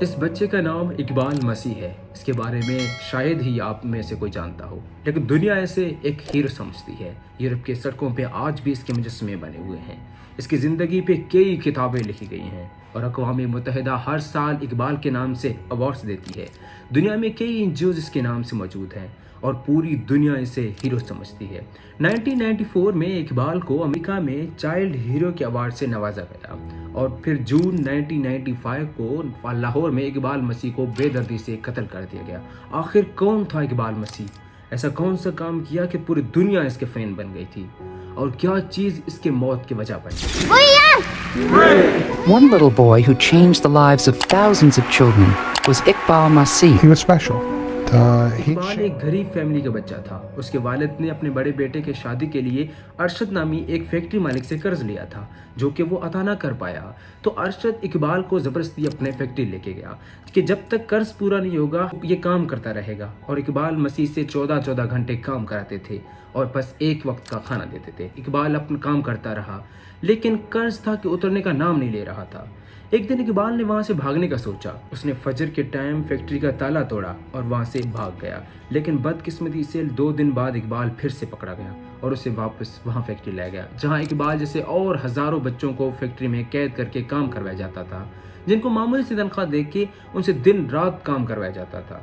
اس بچے کا نام اقبال مسیح ہے۔ اس کے بارے میں شاید ہی آپ میں سے کوئی جانتا ہو، لیکن دنیا اسے ایک ہیرو سمجھتی ہے۔ یورپ کے سڑکوں پہ آج بھی اس کے مجسمے بنے ہوئے ہیں۔ اس کی زندگی پہ کئی کتابیں لکھی گئی ہیں اور اقوام متحدہ ہر سال اقبال کے نام سے ایوارڈز دیتی ہے۔ دنیا میں کئی NGOs اس کے نام سے موجود ہیں اور پوری دنیا اسے ہیرو سمجھتی ہے۔ 1994 میں اقبال کو امریکہ میں چائلڈ ہیرو کے ایوارڈ سے نوازا گیا اور پھر جون 1995 کو لاہور میں اقبال مسیح کو بے دردی سے قتل کر دیا گیا۔ آخر کون تھا اقبال مسیح؟ ایسا کون سا کام کیا کہ پوری دنیا اس کے فین بن گئی تھی؟ اور کیا چیز اس کے موت کی وجہ بنی؟ One little boy who changed the lives of thousands of children was Iqbal Masih. He was special. Iqbal ایک غریب فیملی کا بچہ تھا۔ اس کے والد نے اپنے بڑے بیٹے کے شادی کے لیے ارشد نامی ایک فیکٹری مالک سے قرض لیا تھا جو کہ وہ ادا نہ کر پایا، تو ارشد اقبال کو زبردستی اپنے فیکٹری لے کے گیا کہ جب تک قرض پورا نہیں ہوگا یہ کام کرتا رہے گا، اور اقبال مسیح سے 14 گھنٹے کام کراتے تھے اور بس ایک وقت کا کھانا دیتے تھے۔ اقبال اپنا کام کرتا رہا لیکن قرض تھا کہ اترنے کا نام نہیں لے رہا تھا۔ ایک دن اقبال نے وہاں سے بھاگنے کا سوچا۔ اس نے فجر کے ٹائم فیکٹری کا تالا توڑا اور وہاں سے بھاگ گیا، لیکن بدقسمتی سے 2 دن بعد اقبال پھر سے پکڑا گیا اور اسے واپس وہاں فیکٹری لے گیا جہاں اقبال جیسے اور ہزاروں بچوں کو فیکٹری میں قید کر کے کام کروایا جاتا تھا، جن کو معمولی سی تنخواہ دے کے ان سے دن رات کام کروایا جاتا تھا۔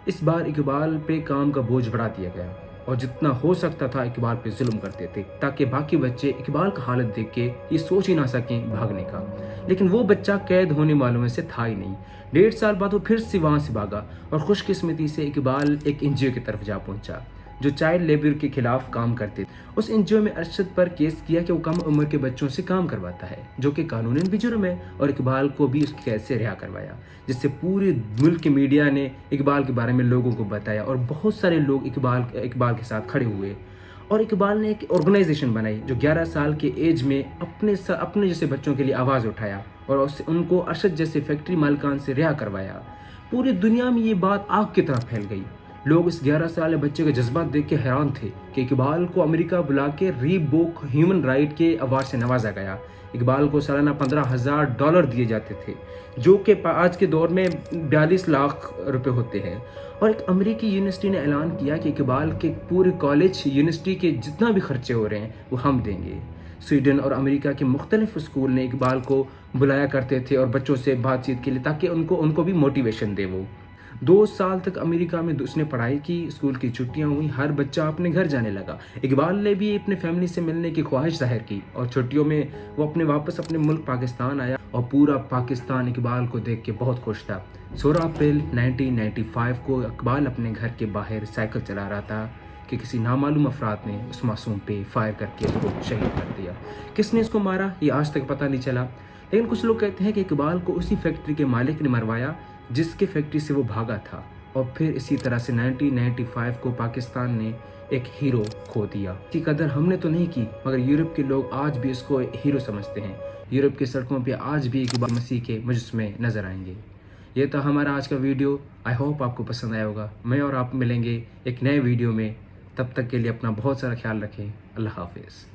اس بار اقبال پہ کام کا بوجھ بڑھا دیا گیا اور جتنا ہو سکتا تھا اقبال پہ ظلم کرتے تھے تاکہ باقی بچے اقبال کا حالت دیکھ کے یہ سوچ ہی نہ سکیں بھاگنے کا، لیکن وہ بچہ قید ہونے والوں میں سے تھا ہی نہیں۔ 1.5 سال بعد وہ پھر سے وہاں سے بھاگا اور خوش قسمتی سے اقبال ایک NGO کی طرف جا پہنچا جو چائلڈ لیبر کے خلاف کام کرتے تھے۔ اس NGO میں ارشد پر کیس کیا کہ وہ کم عمر کے بچوں سے کام کرواتا ہے، جو کہ قانوناً بھی جرم ہے، اور اقبال کو بھی اس قید سے رہا کروایا، جس سے پورے ملک کے میڈیا نے اقبال کے بارے میں لوگوں کو بتایا اور بہت سارے لوگ اقبال کے ساتھ کھڑے ہوئے، اور اقبال نے ایک آرگنائزیشن بنائی جو 11 سال کے ایج میں اپنے جیسے بچوں کے لیے آواز اٹھایا اور ان کو ارشد جیسے فیکٹری مالکان سے رہا کروایا۔ پوری دنیا میں یہ بات آگ کی طرح پھیل گئی۔ لوگ اس 11 سالہ بچے کے جذبات دیکھ کے حیران تھے کہ اقبال کو امریکہ بلا کے ریبوک ہیومن رائٹ کے ایوارڈ سے نوازا گیا۔ اقبال کو سالانہ $15,000 دیے جاتے تھے، جو کہ آج کے دور میں 42 لاکھ روپے ہوتے ہیں، اور ایک امریکی یونیورسٹی نے اعلان کیا کہ اقبال کے پورے کالج یونیورسٹی کے جتنا بھی خرچے ہو رہے ہیں وہ ہم دیں گے۔ سویڈن اور امریکہ کے مختلف اسکول نے اقبال کو بلایا کرتے تھے اور بچوں سے بات چیت کے لیے تاکہ ان کو بھی موٹیویشن دے۔ وہ 2 سال تک امریکہ میں اس نے پڑھائی کی، اسکول کی چھٹیاں ہوئیں، ہر بچہ اپنے گھر جانے لگا۔ اقبال نے بھی اپنے فیملی سے ملنے کی خواہش ظاہر کی اور چھٹیوں میں وہ واپس اپنے ملک پاکستان آیا اور پورا پاکستان اقبال کو دیکھ کے بہت خوش تھا۔ 16 اپریل 1995 کو اقبال اپنے گھر کے باہر سائیکل چلا رہا تھا کہ کسی نامعلوم افراد نے اس معصوم پہ فائر کر کے اس کو شہید کر دیا۔ کس نے اس کو مارا یہ آج تک پتہ نہیں چلا، لیکن کچھ لوگ کہتے ہیں کہ اقبال کو اسی فیکٹری کے مالک نے مروایا جس کے فیکٹری سے وہ بھاگا تھا، اور پھر اسی طرح سے 1995 کو پاکستان نے ایک ہیرو کھو دیا۔ اس کی قدر ہم نے تو نہیں کی، مگر یورپ کے لوگ آج بھی اس کو ہیرو سمجھتے ہیں۔ یورپ کی سڑکوں پہ آج بھی اقبال مسیح کے مجسمے نظر آئیں گے۔ یہ تھا ہمارا آج کا ویڈیو، آئی ہوپ آپ کو پسند آیا ہوگا۔ میں اور آپ ملیں گے ایک نئے ویڈیو میں، تب تک کے لیے اپنا بہت سارا خیال رکھیں۔ اللہ حافظ۔